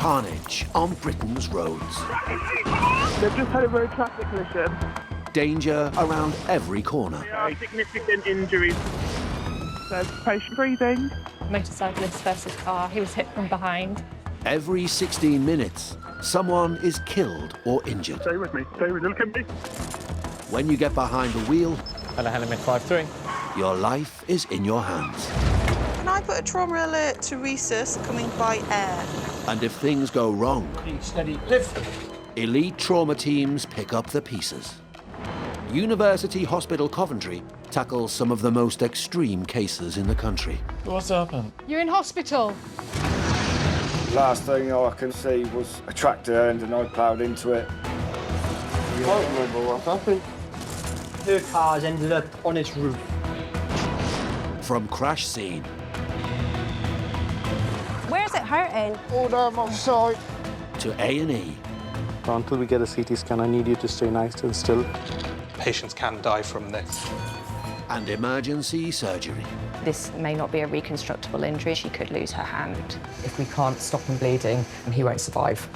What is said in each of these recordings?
Carnage on Britain's roads. They've just had a road traffic collision. Danger around every corner. There are significant injuries. There's patient breathing. Motorcyclist versus car. He was hit from behind. Every 16 minutes, someone is killed or injured. Stay with me. Stay with me. Look at me. When you get behind the wheel, Hello, mid 5-3. your life is in your hands. Can I put a trauma alert to Rhesus coming by air? And if things go wrong, Steady, lift. elite trauma teams pick up the pieces. University Hospital Coventry tackles some of the most extreme cases in the country. What's happened? You're in hospital. Last thing I can see was a tractor and I ploughed into it. I can't remember what happened. Her car's ended up on its roof. From crash scene Where's it hurting? All down my side. to A&E, Until we get a CT scan, I need you to stay nice and still. Patients can die from this. and emergency surgery. This may not be a reconstructible injury. She could lose her hand. If we can't stop him bleeding, he won't survive.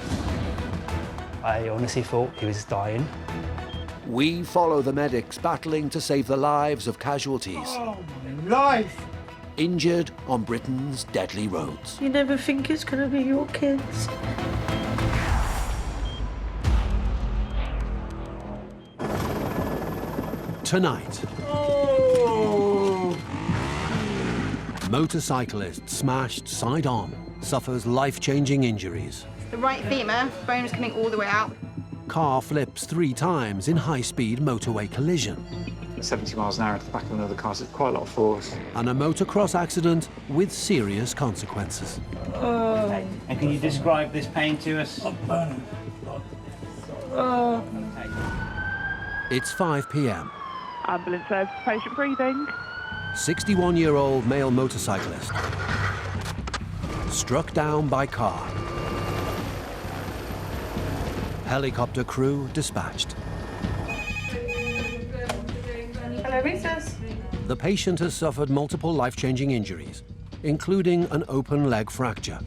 I honestly thought he was dying. We follow the medics battling to save the lives of casualties Oh, my life! injured on Britain's deadly roads. You never think it's going to be your kids. Tonight, motorcyclist smashed side on, suffers life-changing injuries. The right femur, bones coming all the way out. Car flips 3 times in high-speed motorway collision. 70 miles an hour at the back of another car, so it's quite a lot of force. And a motocross accident with serious consequences. And can you describe this pain to us? It's 5 p.m. Ambulance says patient breathing. 61-year-old male motorcyclist struck down by car. Helicopter crew dispatched. Hello, Rhesus. The patient has suffered multiple life-changing injuries, including an open leg fracture.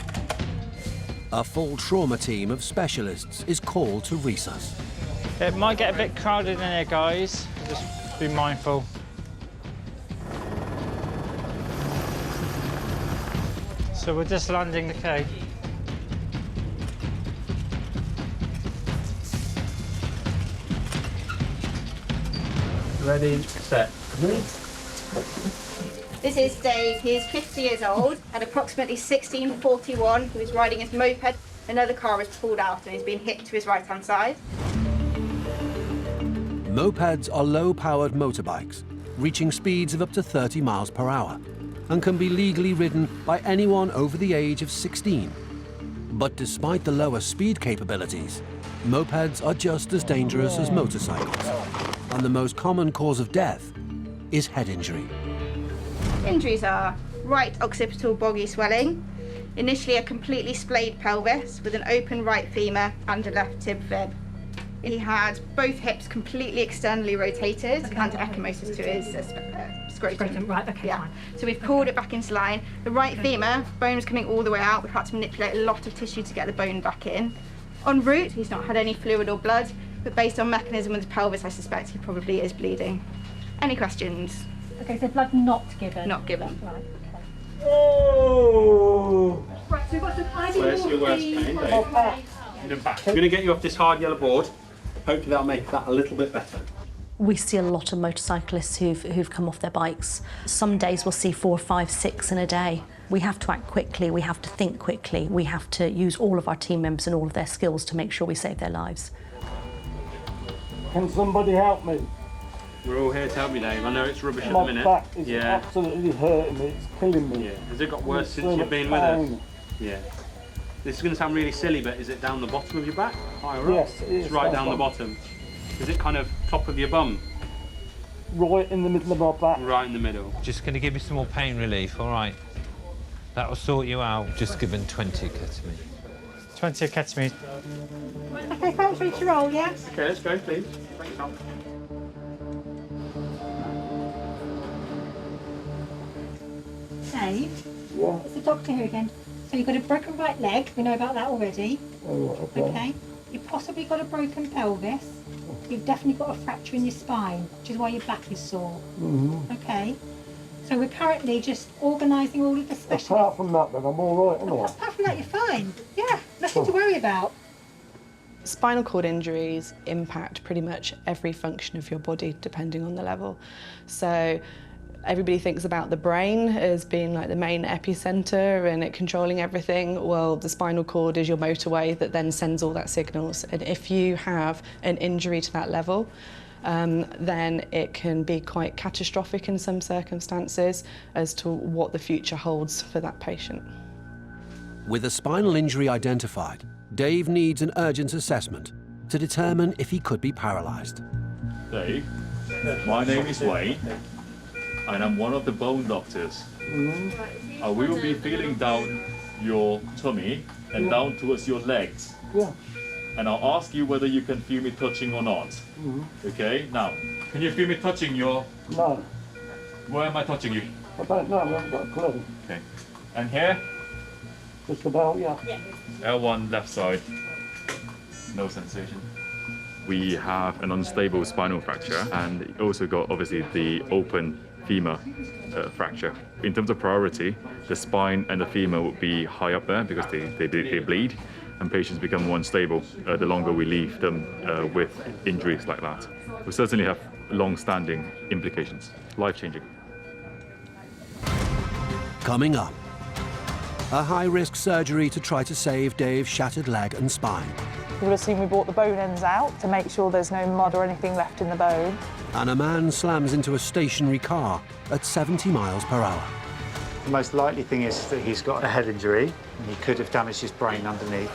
A full trauma team of specialists is called to Rhesus. It might get a bit crowded in here, guys. Just be mindful. So we're just landing the K. Ready, set. This is Dave. He's 50 years old. At approximately 16:41, he was riding his moped. Another car was pulled out and he's been hit to his right-hand side. Mopeds are low-powered motorbikes, reaching speeds of up to 30 miles per hour, and can be legally ridden by anyone over the age of 16. But despite the lower speed capabilities, mopeds are just as dangerous as motorcycles, and the most common cause of death is head injury. Injuries are right occipital boggy swelling, initially a completely splayed pelvis with an open right femur and a left tib fib. He had both hips completely externally rotated and ecchymosis to his scrotum. Right, okay, Yeah. So we've pulled it back into line. The right femur, bone's coming all the way out. We've had to manipulate a lot of tissue to get the bone back in. En route, he's not had any fluid or blood, but based on mechanism with his pelvis, I suspect he probably is bleeding. Any questions? Okay, so blood not given. Not given. Right, okay. Oh! Right, so we've got some ID. Where's your worst pain, Dave? In the back. I'm going to get you off this hard yellow board. Hopefully that'll make that a little bit better. We see a lot of motorcyclists who've come off their bikes. Some days we'll see 4, 5, 6 in a day. We have to act quickly, we have to think quickly, we have to use all of our team members and all of their skills to make sure we save their lives. Can somebody help me? We're all here to help you, Dave. I know it's rubbish at the My minute. back is absolutely hurting me, it's killing me. Yeah. Has it got worse It's since so you've much been with us? pain. Yeah. This is going to sound really silly, but is it down the bottom of your back? Higher up? Yes, it is. It's right down the bottom. Is it kind of top of your bum? Right in the middle of my back. Right in the middle. Just going to give you some more pain relief, all right? That'll sort you out. Just given 20 ketamine. 20 ketamine. Okay, can't reach your roll, yeah? Okay, let's go, please. Thanks, Tom. Dave? Yeah. It's the doctor here again. So you've got a broken right leg, we know about that already. Oh, Okay. You've possibly got a broken pelvis. You've definitely got a fracture in your spine, which is why your back is sore. Okay. So we're currently just organising all of the specialists. Apart from that, then I'm all right, am I? Apart from that, you're fine. Yeah, nothing to worry about. Spinal cord injuries impact pretty much every function of your body, depending on the level. So everybody thinks about the brain as being like the main epicenter and it controlling everything. Well, the spinal cord is your motorway that then sends all that signals. And if you have an injury to that level, then it can be quite catastrophic in some circumstances as to what the future holds for that patient. With a spinal injury identified, Dave needs an urgent assessment to determine if he could be paralysed. Dave, my name is Wayne, and I'm one of the bone doctors. We will be feeling down your tummy and down towards your legs. And I'll ask you whether you can feel me touching or not. Okay, now, can you feel me touching your... No. Where am I touching you? I don't know, I haven't got a clue. Okay. And here? Just about, yeah. L1 left side. No sensation. We have an unstable spinal fracture and also got obviously the open femur fracture. In terms of priority, the spine and the femur would be high up there because they bleed and patients become more unstable the longer we leave them with injuries like that. We certainly have long-standing implications, life-changing. Coming up, a high-risk surgery to try to save Dave's shattered leg and spine. You would have seen we brought the bone ends out to make sure there's no mud or anything left in the bone. And a man slams into a stationary car at 70 miles per hour. The most likely thing is that he's got a head injury and he could have damaged his brain underneath.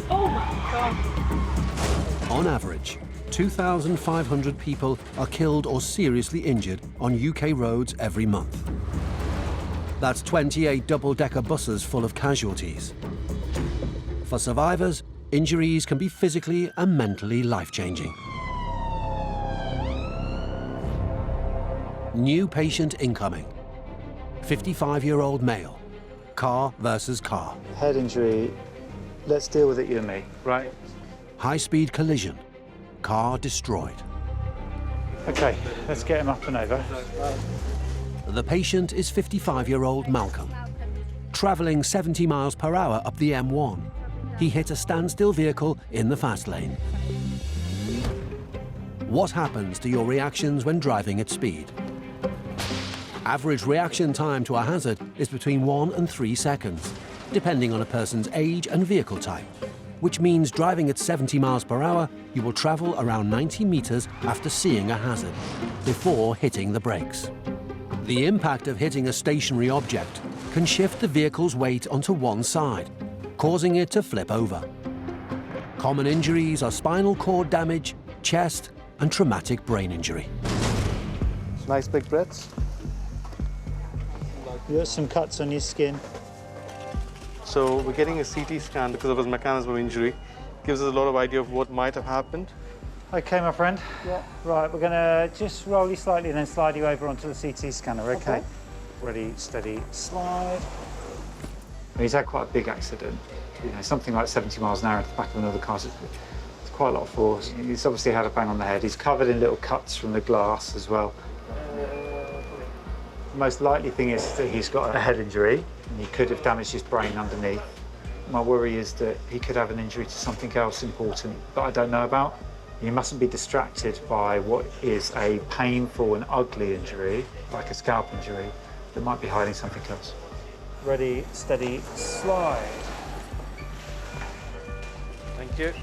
Oh my God. On average, 2,500 people are killed or seriously injured on UK roads every month. That's 28 double-decker buses full of casualties. For survivors, injuries can be physically and mentally life-changing. New patient incoming. 55-year-old male. Car versus car. Head injury, let's deal with it, you and me, right? High-speed collision. Car destroyed. Okay, let's get him up and over. The patient is 55-year-old Malcolm. Travelling 70 miles per hour up the M1, he hit a standstill vehicle in the fast lane. What happens to your reactions when driving at speed? Average reaction time to a hazard is between 1 and 3 seconds, depending on a person's age and vehicle type, which means driving at 70 miles per hour, you will travel around 90 meters after seeing a hazard, before hitting the brakes. The impact of hitting a stationary object can shift the vehicle's weight onto one side, causing it to flip over. Common injuries are spinal cord damage, chest, and traumatic brain injury. Nice big breaths. You got some cuts on your skin. So we're getting a CT scan because of his mechanism of injury. Gives us a lot of idea of what might have happened. Okay, my friend. Yeah. Right, we're going to just roll you slightly and then slide you over onto the CT scanner, okay? Ready, steady, slide. He's had quite a big accident. You know, something like 70 miles an hour at the back of another car. It's quite a lot of force. He's obviously had a bang on the head. He's covered in little cuts from the glass as well. The most likely thing is that he's got a head injury and he could have damaged his brain underneath. My worry is that he could have an injury to something else important that I don't know about. You mustn't be distracted by what is a painful and ugly injury, like a scalp injury, that might be hiding something else. Ready, steady, slide. Thank you.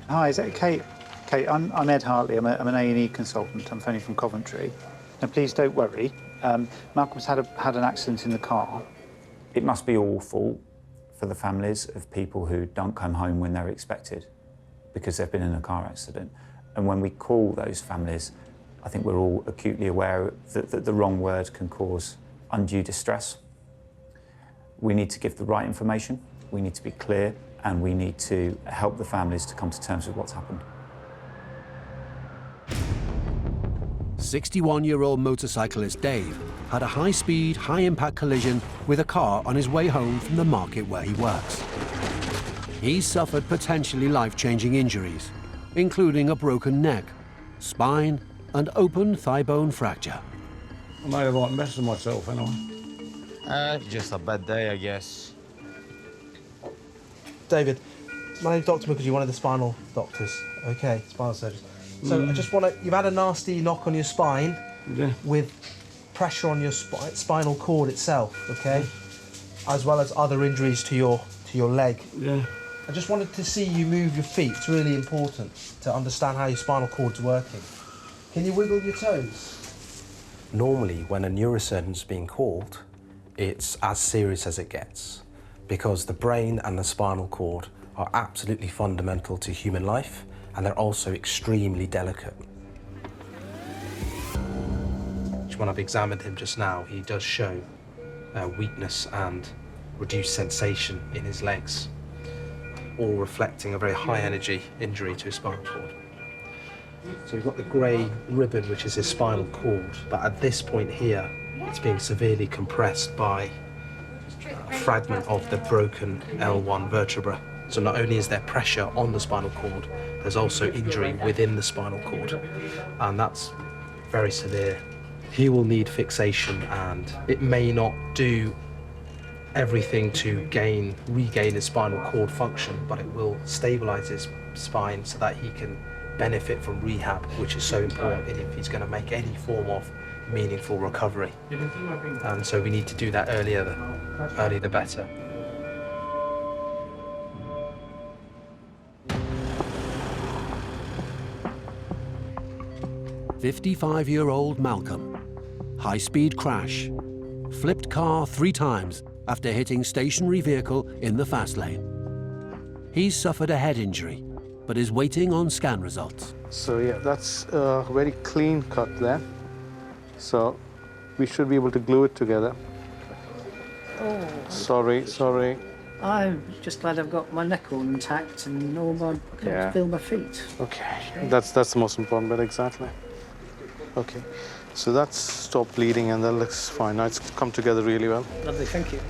Hi, is that Kate? Kate, I'm Ed Hartley. I'm an A&E consultant. I'm phoning from Coventry. Now, please don't worry. Malcolm's had an accident in the car. It must be awful for the families of people who don't come home when they're expected because they've been in a car accident. And when we call those families, I think we're all acutely aware that the wrong word can cause undue distress. We need to give the right information, we need to be clear, and we need to help the families to come to terms with what's happened. 61-year-old motorcyclist Dave had a high-speed, high-impact collision with a car on his way home from the market where he works. He suffered potentially life-changing injuries, including a broken neck, spine, and open thigh bone fracture. I might have got messing myself, anyway. Just a bad day, I guess. David, my name's Dr. Mukherjee, one of the spinal doctors. Okay, spinal surgeons. So I just want to, you've had a nasty knock on your spine with pressure on your spinal cord itself, okay? As well as other injuries to your leg. Yeah. I just wanted to see you move your feet. It's really important to understand how your spinal cord's working. Can you wiggle your toes? Normally, when a neurosurgeon's being called, it's as serious as it gets, because the brain and the spinal cord are absolutely fundamental to human life, and they're also extremely delicate. When I've examined him just now, he does show weakness and reduced sensation in his legs, all reflecting a very high-energy injury to his spinal cord. So we've got the grey ribbon, which is his spinal cord, but at this point here, it's being severely compressed by a fragment of the broken L1 vertebra. So not only is there pressure on the spinal cord, there's also injury within the spinal cord, and that's very severe. He will need fixation, and it may not do everything to regain his spinal cord function, but it will stabilize his spine so that he can benefit from rehab, which is so important if he's going to make any form of meaningful recovery. And so we need to do that earlier the better. 55-year-old Malcolm. High-speed crash. Flipped car 3 times after hitting stationary vehicle in the fast lane. He's suffered a head injury, but is waiting on scan results. So yeah, that's a very clean cut there. So we should be able to glue it together. Oh. Sorry. I'm just glad I've got my neck all intact and all my feel my feet. Okay, that's the most important bit, exactly. Okay, so that's stopped bleeding and that looks fine. Now it's come together really well. Lovely, thank you.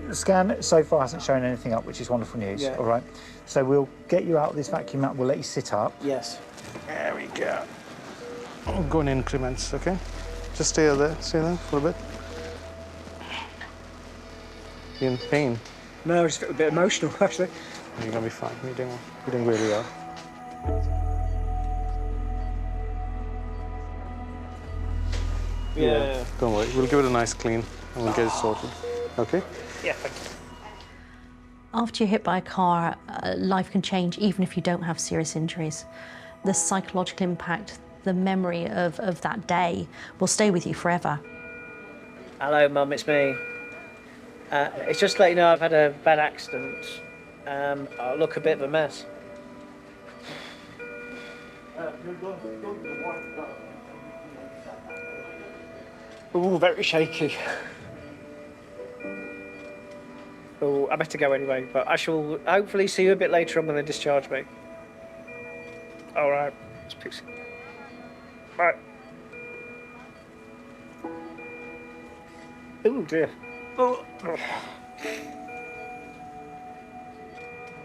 The scan so far hasn't shown anything up, which is wonderful news. Yeah. All right, so we'll get you out of this vacuum mat. We'll let you sit up. Yes. There we go. I'll go in increments, okay? Just stay there for a bit. You in pain? No, I just feel a bit emotional, actually. You're gonna be fine. You're doing really well. Yeah. Don't worry. We'll give it a nice clean and we'll get it sorted. Okay? Yeah, thank you. After you're hit by a car, life can change even if you don't have serious injuries. The psychological impact, the memory of that day will stay with you forever. Hello, Mum, it's me. It's just to let you know I've had a bad accident. I look a bit of a mess. Oh, very shaky. Oh, I better go anyway, but I shall hopefully see you a bit later on when they discharge me. All right, speak. Bye. Oh dear. Oh. I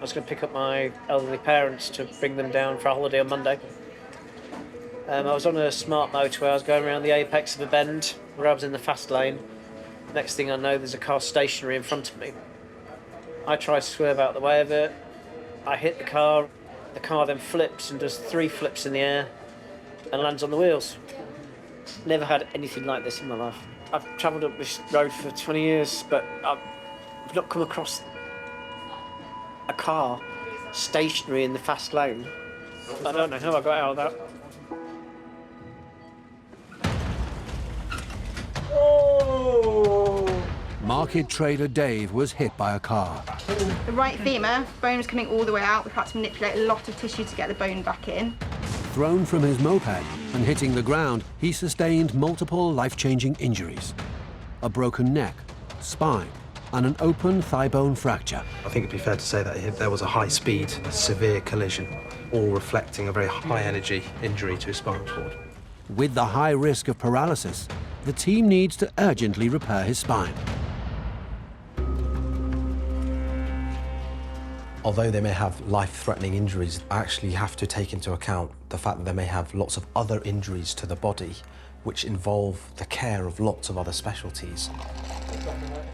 was going to pick up my elderly parents to bring them down for a holiday on Monday. I was on a smart motorway. I was going around the apex of a bend where I was in the fast lane. Next thing I know, there's a car stationary in front of me. I try to swerve out the way of it. I hit the car. The car then flips and does 3 flips in the air and lands on the wheels. Never had anything like this in my life. I've travelled up this road for 20 years, but I've not come across a car stationary in the fast lane. I don't know how I got out of that. Oh! Market trader Dave was hit by a car. The right femur, bone was coming all the way out. We've had to manipulate a lot of tissue to get the bone back in. Thrown from his moped and hitting the ground, he sustained multiple life-changing injuries. A broken neck, spine, and an open thigh bone fracture. I think it'd be fair to say that there was a high-speed, severe collision, all reflecting a very high-energy injury to his spinal cord. With the high risk of paralysis, the team needs to urgently repair his spine. Although they may have life-threatening injuries, I actually have to take into account the fact that they may have lots of other injuries to the body, which involve the care of lots of other specialties.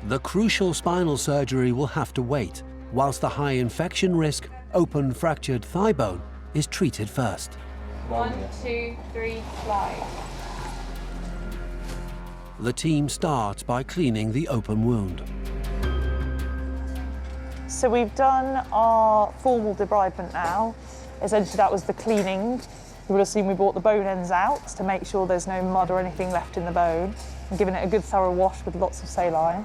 The crucial spinal surgery will have to wait, whilst the high infection risk, open fractured thigh bone is treated first. 1, 2, 3, slide. The team starts by cleaning the open wound. So we've done our formal debridement now. Essentially that was the cleaning. You would have seen we brought the bone ends out to make sure there's no mud or anything left in the bone, and given it a good thorough wash with lots of saline.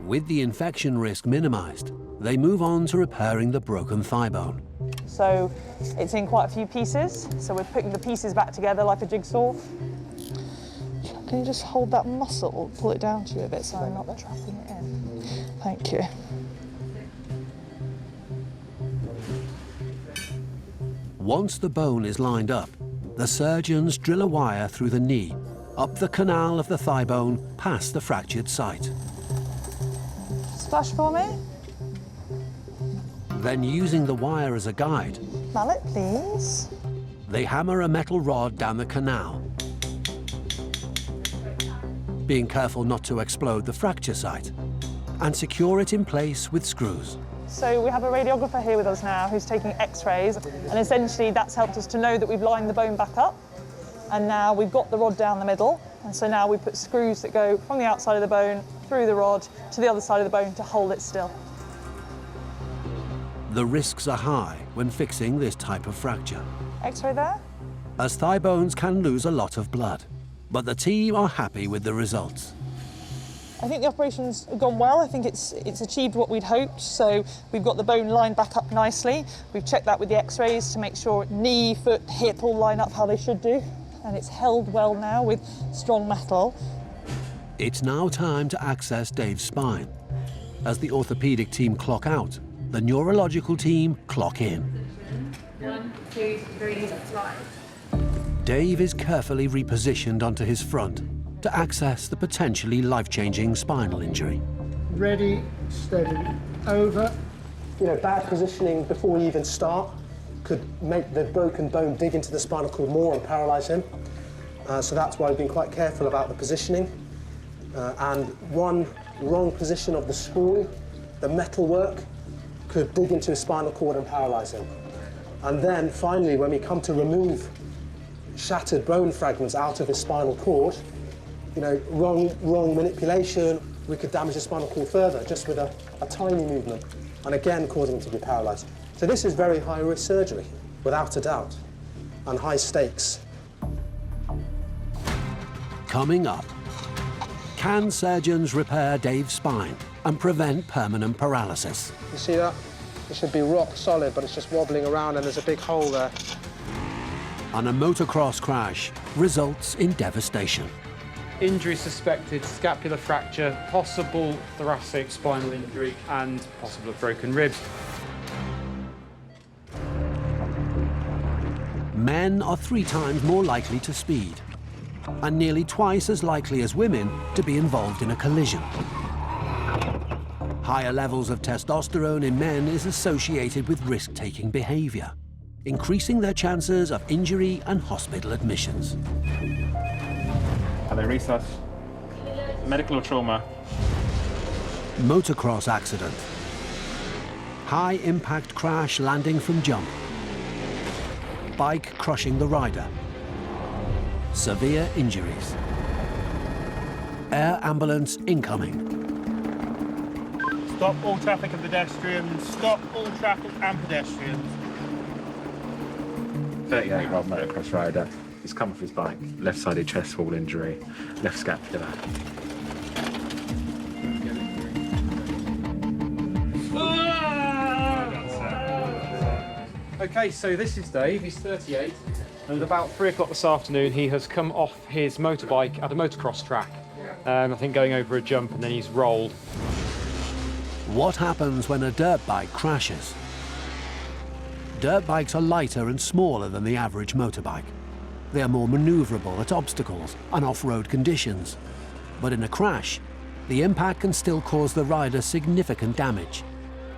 With the infection risk minimised, they move on to repairing the broken thigh bone. So it's in quite a few pieces, so we're putting the pieces back together like a jigsaw. Can you just hold that muscle, pull it down to you a bit so I'm not trapping it in? Thank you. Once the bone is lined up, the surgeons drill a wire through the knee, up the canal of the thigh bone, past the fractured site. Splash for me. Then, using the wire as a guide, Mallet, please. they hammer a metal rod down the canal, being careful not to explode the fracture site, and secure it in place with screws. So we have a radiographer here with us now who's taking x-rays, and essentially that's helped us to know that we've lined the bone back up, and now we've got the rod down the middle, and so now we put screws that go from the outside of the bone through the rod to the other side of the bone to hold it still. The risks are high when fixing this type of fracture, X-ray there. as thigh bones can lose a lot of blood, but the team are happy with the results. I think the operation's gone well. I think it's achieved what we'd hoped. So we've got the bone lined back up nicely. We've checked that with the x-rays to make sure knee, foot, hip all line up how they should do. And it's held well now with strong metal. It's now time to access Dave's spine. As the orthopaedic team clock out, the neurological team clock in. 1, 2, 3, slide. Dave is carefully repositioned onto his front to access the potentially life-changing spinal injury. Ready, steady, over. You know, bad positioning before you even start could make the broken bone dig into the spinal cord more and paralyse him. So that's why we've been quite careful about the positioning. And one wrong position of the spool, the metal work, could dig into his spinal cord and paralyse him. And then finally, when we come to remove shattered bone fragments out of his spinal cord, you know, wrong manipulation, we could damage the spinal cord further just with a tiny movement, and again causing him to be paralysed. So this is very high-risk surgery, without a doubt, and high stakes. Coming up, can surgeons repair Dave's spine and prevent permanent paralysis? You see that? It should be rock solid, but it's just wobbling around and there's a big hole there. And a motocross crash results in devastation. Injury suspected, scapular fracture, possible thoracic spinal injury, and possible broken ribs. Men are 3 times more likely to speed, and nearly twice as likely as women to be involved in a collision. Higher levels of testosterone in men is associated with risk-taking behaviour, increasing their chances of injury and hospital admissions. Are they research? Medical or trauma? Motocross accident. High impact crash landing from jump. Bike crushing the rider. Severe injuries. Air ambulance incoming. Stop all traffic and pedestrians. Stop all traffic and pedestrians. 38-year-old motocross rider. He's come off his bike, left-sided chest wall injury, left scapula. Okay, so this is Dave, he's 38, and about 3 o'clock this afternoon he has come off his motorbike at a motocross track. I think going over a jump and then he's rolled. What happens when a dirt bike crashes? Dirt bikes are lighter and smaller than the average motorbike. They are more maneuverable at obstacles and off-road conditions. But in a crash, the impact can still cause the rider significant damage,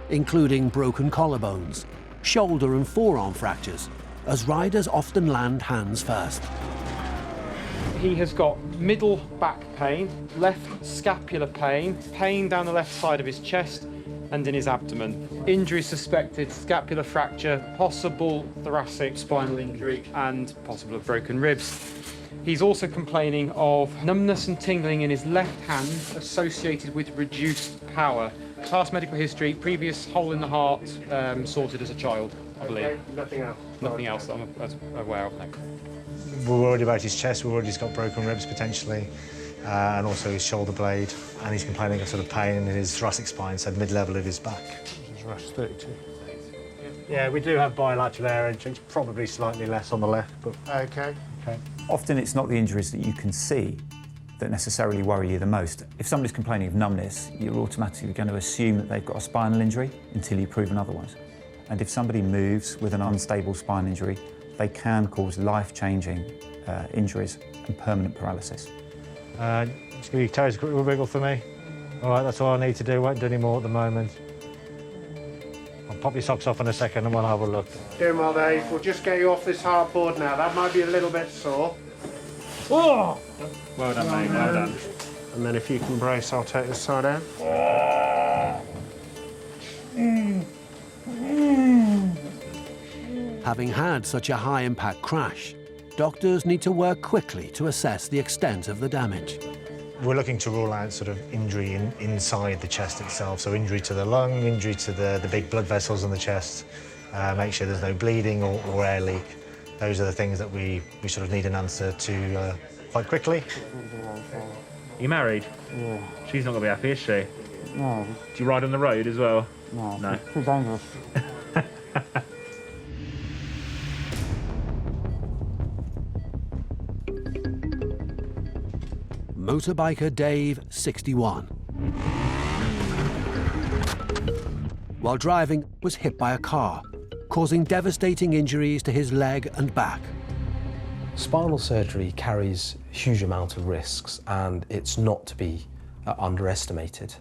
including broken collarbones, shoulder and forearm fractures, as riders often land hands first. He has got middle back pain, left scapular pain, pain down the left side of his chest and in his abdomen. Injury suspected, scapular fracture, possible thoracic spinal injury and possible of broken ribs. He's also complaining of numbness and tingling in his left hand associated with reduced power. Past medical history, previous hole in the heart, sorted as a child, I believe. Okay, nothing else? Nothing else that I'm aware of, no. We're worried about his chest, we're worried he's got broken ribs potentially, and also his shoulder blade, and he's complaining of sort of pain in his thoracic spine, so mid-level of his back. Rush 32. Yeah, we do have bilateral air entrance, probably slightly less on the left, but... Okay. Often it's not the injuries that you can see that necessarily worry you the most. If somebody's complaining of numbness, you're automatically going to assume that they've got a spinal injury until you've proven otherwise. And if somebody moves with an unstable spine injury, they can cause life-changing injuries and permanent paralysis. Just give your toes a quick wiggle for me. All right, that's all I need to do, won't do any more at the moment. I'll pop your socks off in a second and we'll have a look. Here, my Dave, we'll just get you off this hard board now. That might be a little bit sore. Oh! Well done, mate, well done. And then if you can brace, I'll take this side out. Having had such a high-impact crash, doctors need to work quickly to assess the extent of the damage. We're looking to rule out sort of injury inside the chest itself, so injury to the lung, injury to the big blood vessels in the chest, make sure there's no bleeding or air leak. Those are the things that we sort of need an answer to quite quickly. You married? Yeah. She's not going to be happy, is she? No. Do you ride on the road as well? No. No. It's too dangerous. Motorbiker Dave, 61. While driving, was hit by a car, causing devastating injuries to his leg and back. Spinal surgery carries a huge amount of risks, and it's not to be underestimated.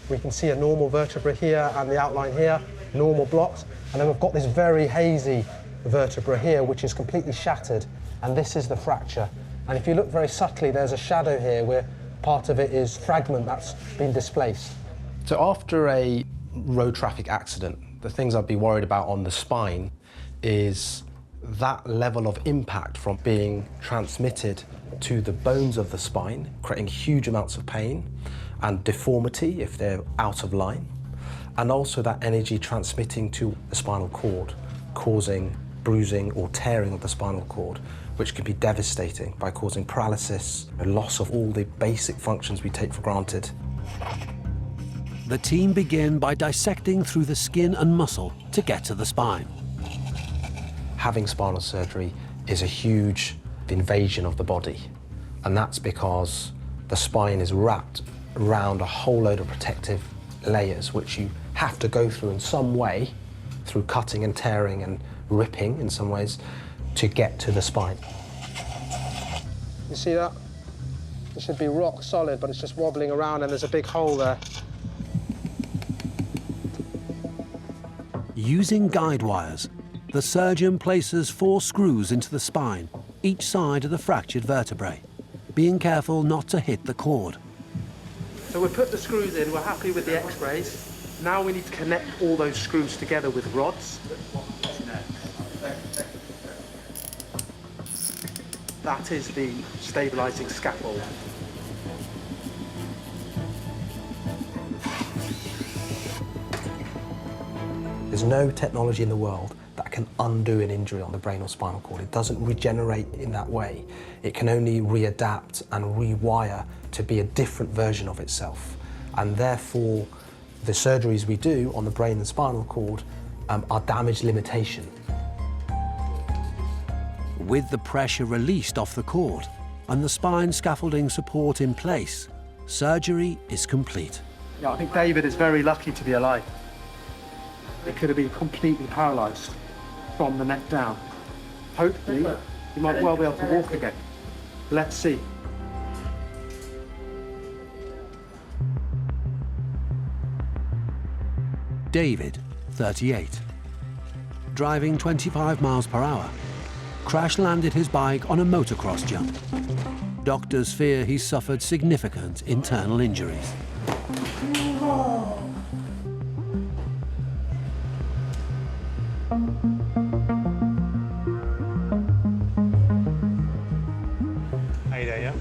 We can see a normal vertebra here and the outline here, normal blocks, and then we've got this very hazy vertebra here, which is completely shattered, and this is the fracture. And if you look very subtly, there's a shadow here where part of it is fragment that's been displaced. So after a road traffic accident, the things I'd be worried about on the spine is that level of impact from being transmitted to the bones of the spine, creating huge amounts of pain and deformity if they're out of line, and also that energy transmitting to the spinal cord, causing bruising or tearing of the spinal cord, which can be devastating by causing paralysis, a loss of all the basic functions we take for granted. The team begin by dissecting through the skin and muscle to get to the spine. Having spinal surgery is a huge invasion of the body, and that's because the spine is wrapped around a whole load of protective layers which you have to go through in some way, through cutting and tearing and ripping in some ways, to get to the spine. You see that? It should be rock solid, but it's just wobbling around and there's a big hole there. Using guide wires, the surgeon places 4 screws into the spine, each side of the fractured vertebrae, being careful not to hit the cord. So we put the screws in, we're happy with the x-rays. Now we need to connect all those screws together with rods. That is the stabilising scaffold. There's no technology in the world that can undo an injury on the brain or spinal cord. It doesn't regenerate in that way. It can only readapt and rewire to be a different version of itself. And therefore, the surgeries we do on the brain and spinal cord are damage limitation. With the pressure released off the cord and the spine scaffolding support in place, surgery is complete. Yeah, I think David is very lucky to be alive. He could have been completely paralysed from the neck down. Hopefully, he might well be able to walk again. Let's see. David, 38. Driving 25 miles per hour, crash-landed his bike on a motocross jump. Doctors fear he's suffered significant internal injuries. Hey there, yeah?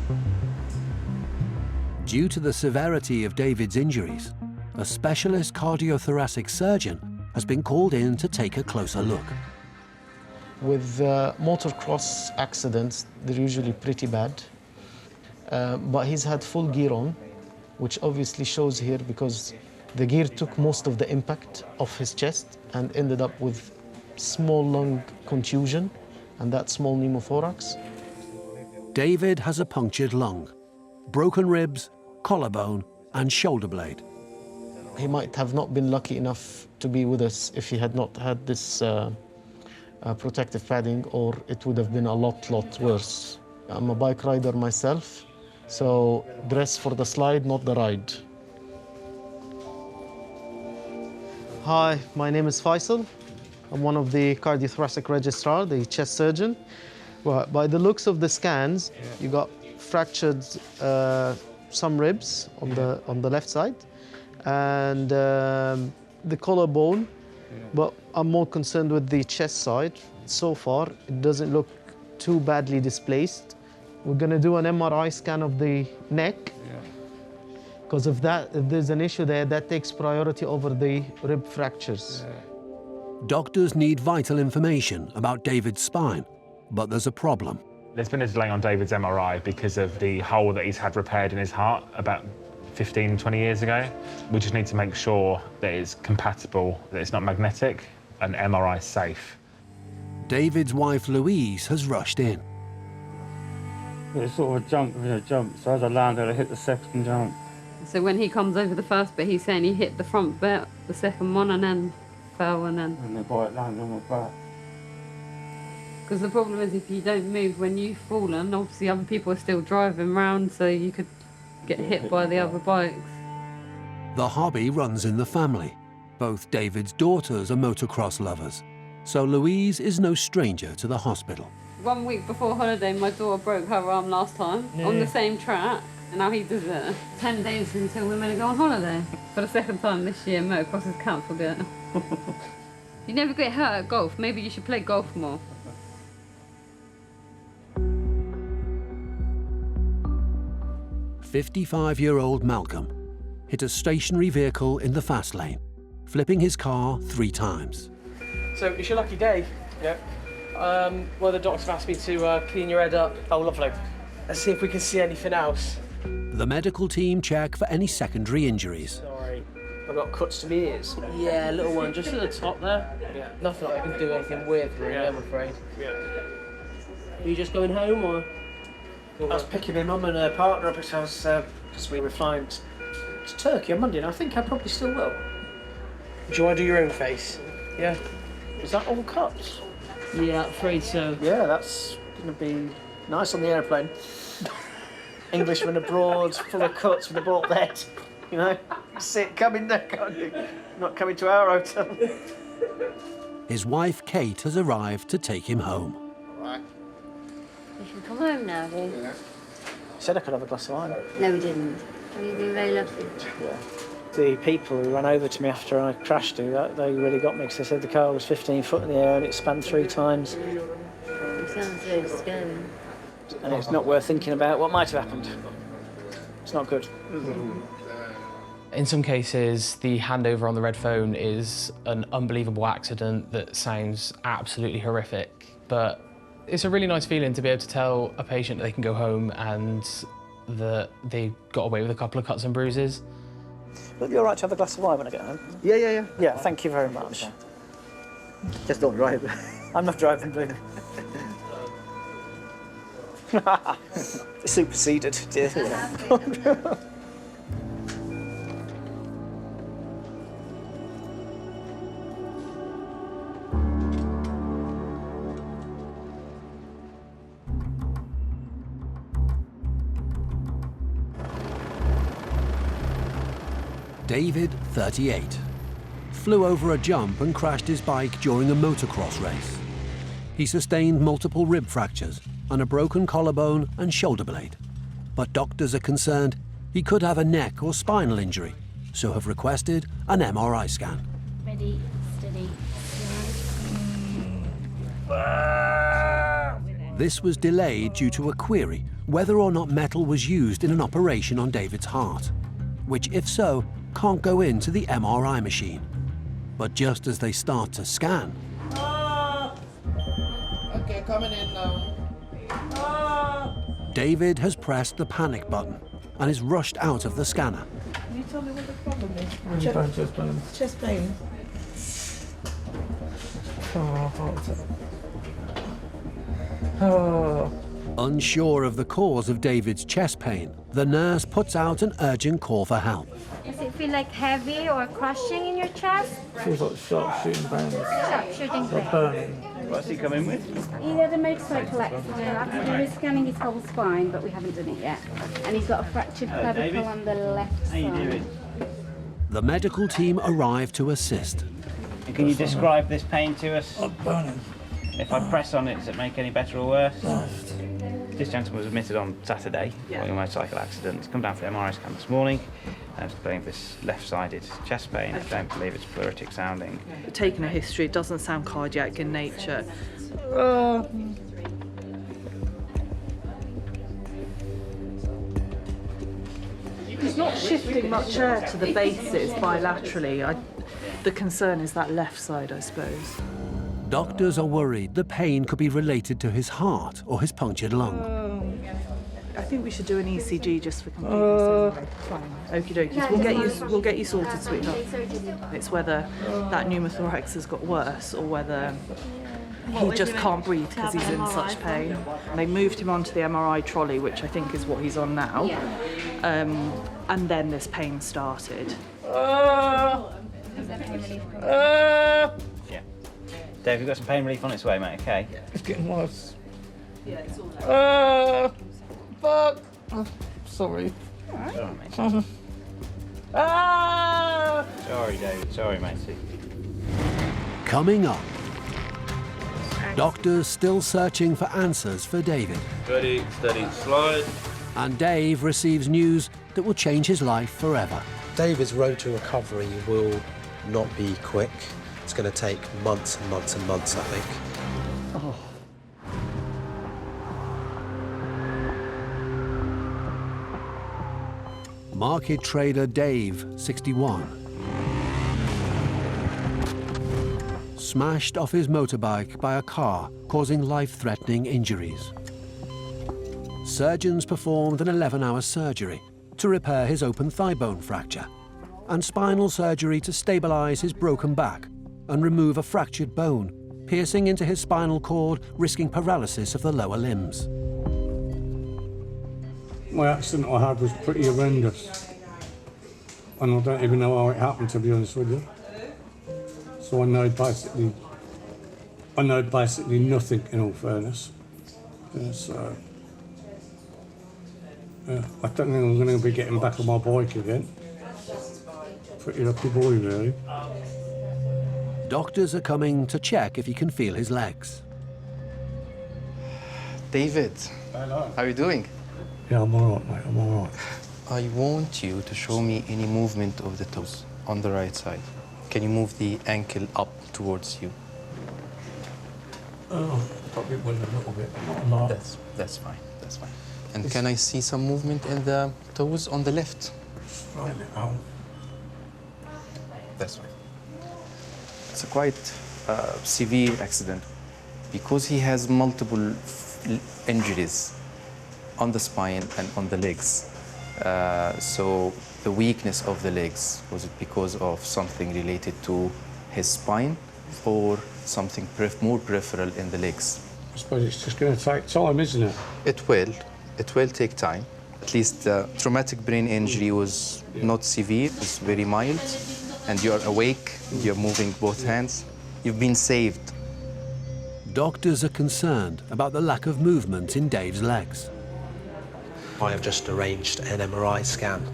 Due to the severity of David's injuries, a specialist cardiothoracic surgeon has been called in to take a closer look. With motocross accidents, they're usually pretty bad. But he's had full gear on, which obviously shows here because the gear took most of the impact of his chest and ended up with small lung contusion and that small pneumothorax. David has a punctured lung, broken ribs, collarbone, and shoulder blade. He might have not been lucky enough to be with us if he had not had this protective padding, or it would have been a lot worse. I'm a bike rider myself, so dress for the slide, not the ride. Hi, my name is Faisal. I'm one of the cardiothoracic registrar, the chest surgeon. Well, by the looks of the scans, you got fractured some ribs on the left side and the collarbone, but I'm more concerned with the chest side. So far, it doesn't look too badly displaced. We're going to do an MRI scan of the neck, because if there's an issue there, that takes priority over the rib fractures. Doctors need vital information about David's spine, but there's a problem. There's been a delay on David's MRI because of the hole that he's had repaired in his heart about 15, 20 years ago. We just need to make sure that it's compatible, that it's not magnetic, and MRI safe. David's wife, Louise, has rushed in. It's sort of a jump within a jump, so as I landed, I hit the second jump. So when he comes over the first bit, he's saying he hit the front bit, the second one, and then fell, and then... And the bike landed on my back. Because the problem is if you don't move when you've fallen, obviously other people are still driving around, so you could get hit by the other bikes. The hobby runs in the family. Both David's daughters are motocross lovers, so Louise is no stranger to the hospital. 1 week before holiday, my daughter broke her arm last time on the same track, and now he does it. 10 days until we're meant to go on holiday. For the second time this year, motocross has cancelled it. You never get hurt at golf. Maybe you should play golf more. "55-year-old Malcolm hit a stationary vehicle in the fast lane, flipping his car 3 times. So it's your lucky day. Yeah. Well, the doctor asked me to clean your head up. Oh, lovely. Let's see if we can see anything else. The medical team check for any secondary injuries. Sorry, I've got cuts to my ears. Yeah, a little one, just at the top there. Yeah. Nothing I can do anything with, really, I'm afraid. Yeah. Are you just going home, or? I was picking my mum and her partner up because we were flying to Turkey on Monday, and I think I probably still will. Do you want to do your own face? Yeah. Is that all cuts? Yeah, I'm afraid so. Yeah, that's going to be nice on the airplane. Englishman abroad, full of cuts with a bald head. You know, see it coming there, can't you? Not coming to our hotel. His wife, Kate, has arrived to take him home. Right. You should come home now, do you? Yeah. Said I could have a glass of wine. No, we didn't. You've been very lucky. Yeah. The people who ran over to me after I crashed, they really got me, because they said the car was 15 foot in the air and it spanned 3 times. It sounds so scary. And it's not worth thinking about what might have happened. It's not good. In some cases, the handover on the red phone is an unbelievable accident that sounds absolutely horrific, but it's a really nice feeling to be able to tell a patient that they can go home and that they got away with a couple of cuts and bruises. Will it be all right to have a glass of wine when I get home? Yeah. Yeah, thank you very much. Just don't drive. I'm not driving, believe me. Superseded, dear. David, 38, flew over a jump and crashed his bike during a motocross race. He sustained multiple rib fractures and a broken collarbone and shoulder blade. But doctors are concerned he could have a neck or spinal injury, so have requested an MRI scan. Ready, steady, This was delayed due to a query whether or not metal was used in an operation on David's heart, which, if so, can't go into the MRI machine. But just as they start to scan... Okay, coming in now. David has pressed the panic button and is rushed out of the scanner. Can you tell me what the problem is? Chest pain. Chest pain. Oh. Unsure of the cause of David's chest pain, the nurse puts out an urgent call for help. Does it feel like heavy or crushing in your chest? Feels like sharp shooting pains. Sharp shooting Or pain. burning. What's he coming with? He had a motorcycle accident. We're scanning his whole spine, but we haven't done it yet. And he's got a fractured clavicle on the left side. The medical team arrive to assist. And can you describe this pain to us? Burning. If I press on it, does it make any better or worse? This gentleman was admitted on Saturday following a motorcycle accident. He's come down for the MRI scan this morning and he's complaining of this left-sided chest pain. I don't believe it's pleuritic sounding. Taking a history, it doesn't sound cardiac in nature. He's not shifting much air to the bases bilaterally. The concern is that left side, I suppose. Doctors are worried the pain could be related to his heart or his punctured lung. I think we should do an ECG just for completeness. Fine. Okie dokies. We'll get you sorted, sweetheart. It's whether that pneumothorax has got worse or whether he just can't breathe because he's in such pain. They moved him onto the MRI trolley, which I think is what he's on now. And then this pain started. Dave, we've got some pain relief on its way, mate, okay? It's getting worse. Yeah, it's all Fuck. Sorry. Sorry, David. Sorry, matey. Coming up, doctors still searching for answers for David. Ready, steady, slide. And Dave receives news that will change his life forever. David's road to recovery will not be quick. It's going to take months and months and months, I think. Oh. Market trader Dave, 61, smashed off his motorbike by a car, causing life-threatening injuries. Surgeons performed an 11-hour surgery to repair his open thigh bone fracture and spinal surgery to stabilize his broken back and remove a fractured bone, piercing into his spinal cord, risking paralysis of the lower limbs. My accident I had was pretty horrendous. And I don't even know how it happened, to be honest with you. So I know basically nothing, in all fairness. So, I don't think I'm going to be getting back on my bike again. Pretty lucky boy, really. Doctors are coming to check if he can feel his legs. David, hello. How are you doing? Yeah, I'm all right, mate, I'm all right. I want you to show me any movement of the toes on the right side. Can you move the ankle up towards you? Oh, probably will a little bit, not a lot. That's fine, that's fine. And can I see some movement in the toes on the left? Right now. That's fine. It's a quite severe accident because he has multiple injuries on the spine and on the legs. So the weakness of the legs, was it because of something related to his spine or something more peripheral in the legs? I suppose it's just going to take time, isn't it? It will. It will take time. At least the traumatic brain injury was not severe, it's very mild. And you're awake, you're moving both hands. You've been saved. Doctors are concerned about the lack of movement in Dave's legs. I have just arranged an MRI scan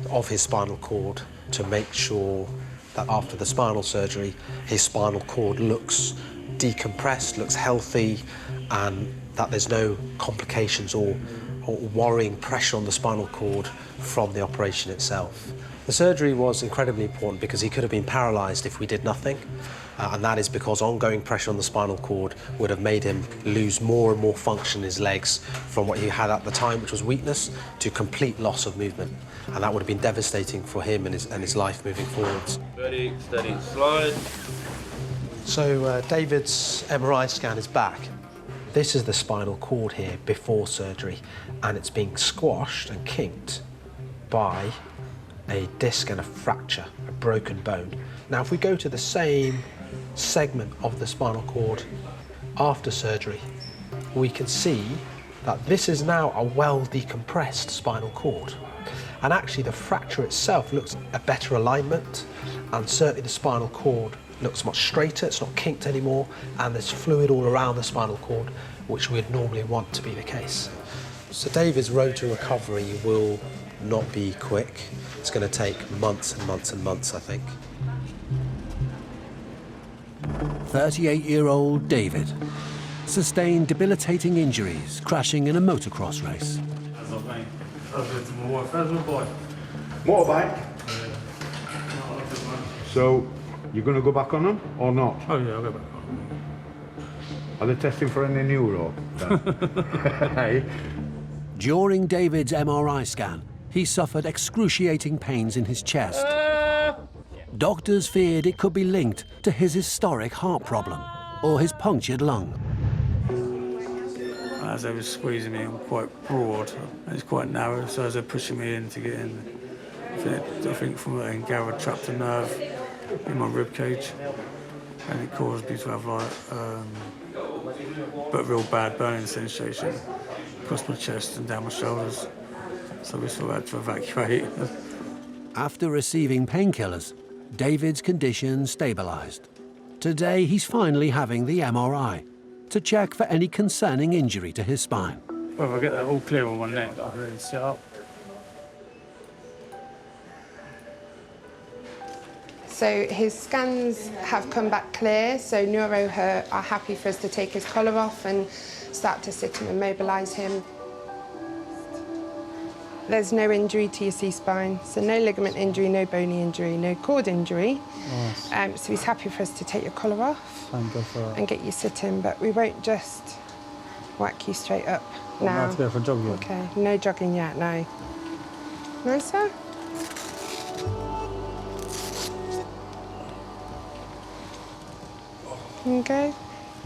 of his spinal cord to make sure that after the spinal surgery, his spinal cord looks decompressed, looks healthy, and that there's no complications or worrying pressure on the spinal cord from the operation itself. The surgery was incredibly important because he could have been paralysed if we did nothing, and that is because ongoing pressure on the spinal cord would have made him lose more and more function in his legs from what he had at the time, which was weakness, to complete loss of movement. And that would have been devastating for him and his life moving forwards. Ready, steady, slide. So David's MRI scan is back. This is the spinal cord here before surgery, and it's being squashed and kinked by a disc and a fracture, a broken bone. Now, if we go to the same segment of the spinal cord after surgery, we can see that this is now a well decompressed spinal cord. And actually the fracture itself looks a better alignment, and certainly the spinal cord looks much straighter, it's not kinked anymore, and there's fluid all around the spinal cord, which we'd normally want to be the case. So David's road to recovery will not be quick. It's going to take months and months and months, I think. 38-year-old David sustained debilitating injuries crashing in a motocross race. Motorbike? So, you're going to go back on them or not? Oh yeah, I'll go back on. Are they testing for any neuro? Hey? During David's MRI scan, he suffered excruciating pains in his chest. Doctors feared it could be linked to his historic heart problem or his punctured lung. As they were squeezing me, I'm quite broad and it's quite narrow, so as they're pushing me in to get in, I think from a Garrett trapped a nerve in my rib cage, and it caused me to have but real bad burning sensation across my chest and down my shoulders. So we sort of had to evacuate. After receiving painkillers, David's condition stabilised. Today, he's finally having the MRI to check for any concerning injury to his spine. Well, if I get that all clear on my neck, I can really sit up. So his scans have come back clear, so neuro are happy for us to take his collar off and start to sit him and mobilise him. There's no injury to your C-spine, so no ligament injury, no bony injury, no cord injury. Nice. So he's happy for us to take your collar off and get you sitting, but we won't just whack you straight up now. Not to go for a jog yet? Okay, no jogging yet, no. Nicer? Okay.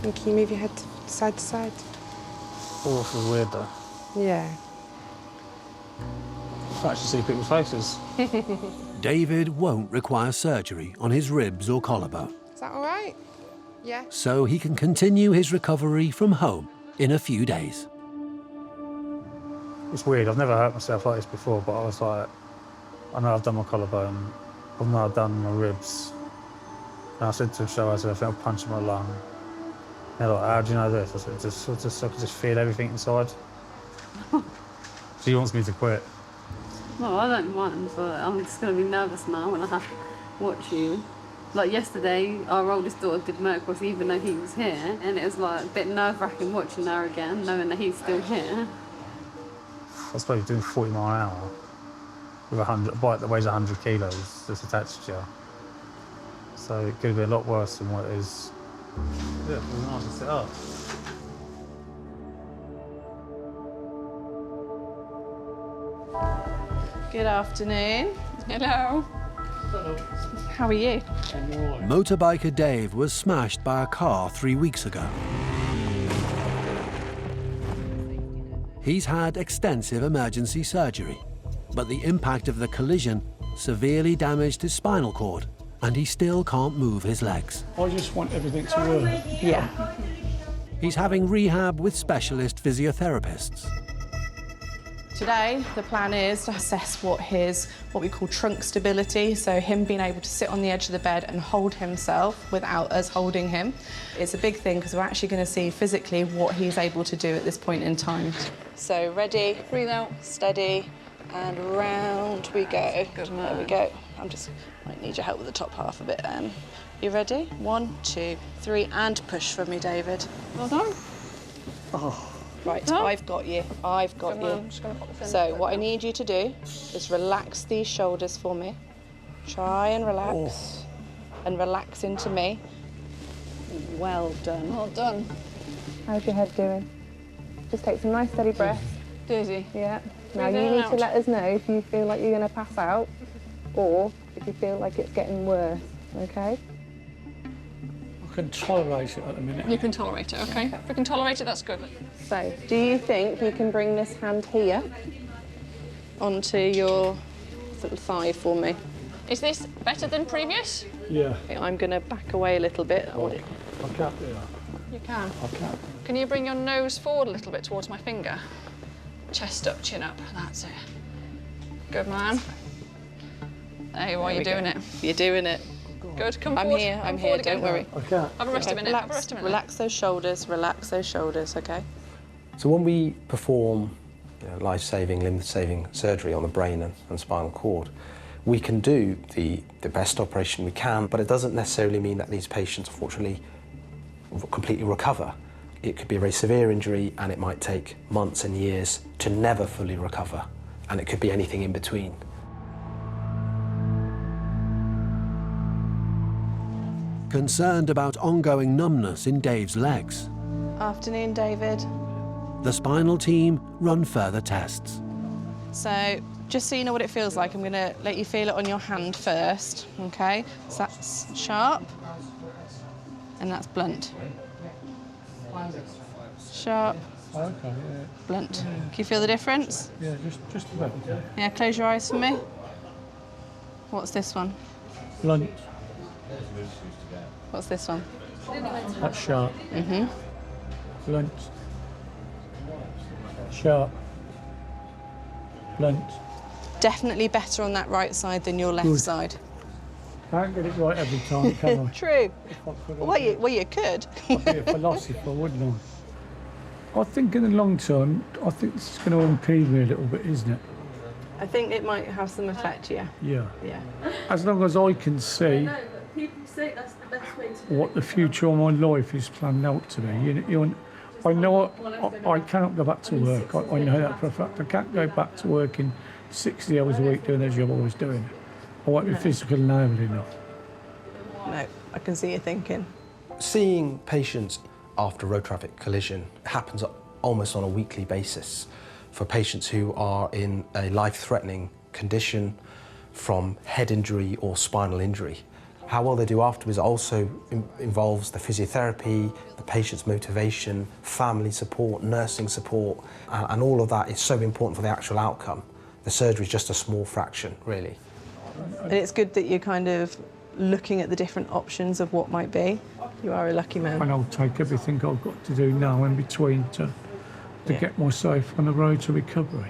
And can you move your head side to side? Oh, this is weird though. Yeah. I actually see people's faces. David won't require surgery on his ribs or collarbone, Is that all right? Yeah. so he can continue his recovery from home in a few days. It's weird, I've never hurt myself like this before, but I was like, I know I've done my collarbone, I know I've done my ribs. And I said to him, I said, I felt a punch in my lung. And they're like, how do you know this? I said, I could just feel everything inside. So he wants me to quit. Well, I don't mind, but I'm just going to be nervous now when I have to watch you. Like yesterday, our oldest daughter did motocross even though he was here, and it was like a bit nerve-wracking watching her again, knowing that he's still here. I suppose you're doing 40 miles an hour with a bike that weighs 100 kilos that's attached to you. So it could be a lot worse than what it is. Yeah, it's nice to sit up. Good afternoon. Hello. Hello. How are you? Motorbiker Dave was smashed by a car 3 weeks ago. He's had extensive emergency surgery, but the impact of the collision severely damaged his spinal cord, and he still can't move his legs. I just want everything to work. Yeah. He's having rehab with specialist physiotherapists. Today, the plan is to assess what we call trunk stability, so him being able to sit on the edge of the bed and hold himself without us holding him. It's a big thing because we're actually going to see physically what he's able to do at this point in time. So ready, breathe out, steady, and round we go. Good man. There we go. might need your help with the top half a bit then. You ready? 1, 2, 3, and push for me, David. Well done. Oh. Right, I've got you. I've got you. So what I need you to do is relax these shoulders for me. Try and relax. And relax into me. Well done. Well done. How's your head doing? Just take some nice steady breaths. Dizzy. Yeah. Now Breathe you in need and to out. let us know if you feel like you're going to pass out or if you feel like it's getting worse, okay? I can tolerate it at the minute. You can tolerate it, okay? If we can tolerate it, that's good. So, do you think you can bring this hand here onto your little thigh for me? Is this better than previous? Yeah. Okay, I'm going to back away a little bit. I can't do that. You can. I can't. Can you bring your nose forward a little bit towards my finger? Chest up, chin up. That's it. Good man. There you are, you're doing it. You're doing it. Good, come I'm forward. here, Come I'm here, forward again. don't worry. I can't. Have a rest a minute, relax, have a rest a minute. relax those shoulders, okay? So when we perform life-saving, limb-saving surgery on the brain and spinal cord, we can do the best operation we can, but it doesn't necessarily mean that these patients, unfortunately, completely recover. It could be a very severe injury and it might take months and years to never fully recover, and it could be anything in between. Concerned about ongoing numbness in Dave's legs, Afternoon, David. the spinal team run further tests. So, just so you know what it feels like, I'm going to let you feel it on your hand first, okay? So that's sharp, and that's blunt. Sharp, Okay, yeah. blunt. Can you feel the difference? Yeah, just about. Yeah, close your eyes for me. What's this one? Blunt. What's this one? That's sharp. Mm-hmm. Blunt. Sharp. Blunt. Definitely better on that right side than your left Good. side. Can't get it right every time, can I? True. Well, you could. I'd be a philosopher, wouldn't I? I think in the long term, I think this is going to impede me a little bit, isn't it? I think it might have some effect, yeah. Yeah. Yeah. As long as I can see People say that's the best way to what the future of my life is planned out to be. I know I cannot go back to work. I know that for a fact. I can't go back to working 60 hours a week doing the job I was doing. I won't be physically enabled enough. No, I can see you thinking. Seeing patients after road traffic collision happens almost on a weekly basis for patients who are in a life-threatening condition from head injury or spinal injury. How well they do afterwards also involves the physiotherapy, the patient's motivation, family support, nursing support, and all of that is so important for the actual outcome. The surgery is just a small fraction, really. And it's good that you're kind of looking at the different options of what might be. You are a lucky man. And I'll take everything I've got to do now in between to get myself on the road to recovery.